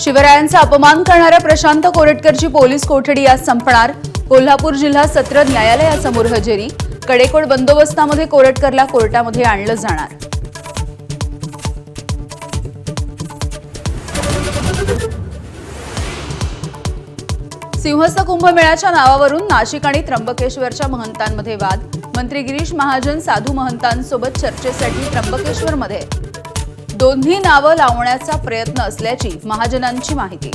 शिवरायांचा अपमान करणाऱ्या प्रशांत कोरटकरची पोलीस कोठडी आज संपणार। कोल्हापूर जिल्हा सत्र न्यायालयासमोर हजेरी। कडेकोट बंदोबस्तामध्ये कोरटकरला कोर्टामध्ये आणलं जाणार। सिंहस्थ कुंभमेळ्याच्या नावावरून नाशिक आणि त्र्यंबकेश्वरच्या महंतांमध्ये वाद। मंत्री गिरीश महाजन साधू महंतांसोबत चर्चेसाठी त्र्यंबकेश्वरमध्ये दोन्ही नावं लावण्याचा प्रयत्न असल्याची महाजनांची माहिती।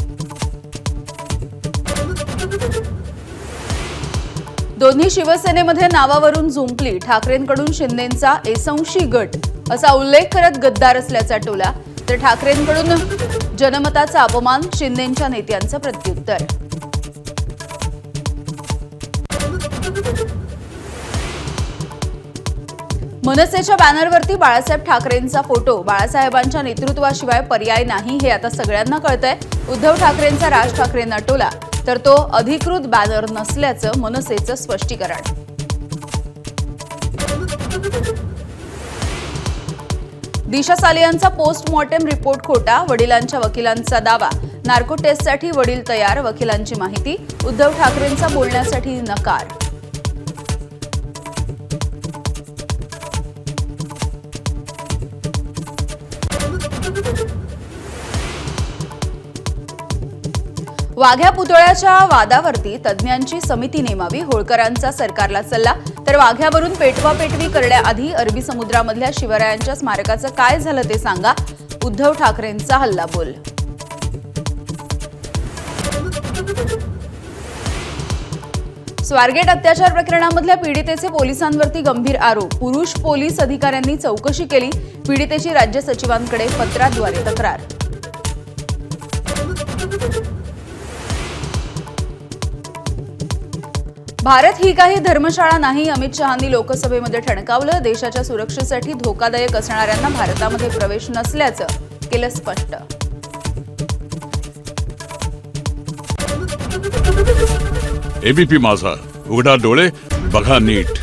दोन्ही शिवसेनेमध्ये नावावरून जुंपली। ठाकरेंकडून शिंदेंचा एसंशी गट असा उल्लेख करत गद्दार असल्याचा टोला, तर ठाकरेंकडून जनमताचा अपमान, शिंदेंच्या नेत्यांचं प्रत्युत्तर। मनसेच्या बॅनरवरती बाळासाहेब ठाकरेंचा फोटो। बाळासाहेबांच्या नेतृत्वाशिवाय पर्याय नाही हे आता सगळ्यांना कळतंय। उद्धव ठाकरेंचा राज ठाकरेंना टोला, तर तो अधिकृत बॅनर नसल्याचं मनसेचं स्पष्टीकरण। दिशा सालियांचा पोस्टमॉर्टेम रिपोर्ट खोटा। वडिलांच्या वकिलांचा दावा। नार्को टेस्टसाठी वडील तयार, वकिलांची माहिती। उद्धव ठाकरेंचा बोलण्यासाठी नकार। वाघ्या पुतळ्याच्या वादावरती तज्ज्ञांची समिती नेमावी। होळकरांचा सरकारला सल्ला, तर वाघ्यावरून पेटवापेटवी करण्याआधी अरबी समुद्रामधल्या शिवरायांच्या स्मारकाचं काय झालं ते सांगा। उद्धव ठाकरेंचा हल्लाबोल। स्वारगेट अत्याचार प्रकरणामधल्या पीडितेचे पोलिसांवरती गंभीर आरोप। पुरुष पोलीस अधिकाऱ्यांनी चौकशी केली। पीडितेची राज्य सचिवांकडे पत्राद्वारे तक्रार। भारत ही काही धर्मशाळा नाही, अमित शहांनी लोकसभेमध्ये ठणकावलं। देशाच्या सुरक्षेसाठी धोकादायक असणाऱ्यांना भारतामध्ये प्रवेश नसल्याचं केलं स्पष्ट। एबीपी माझा, उघडा डोळे बघा नीट।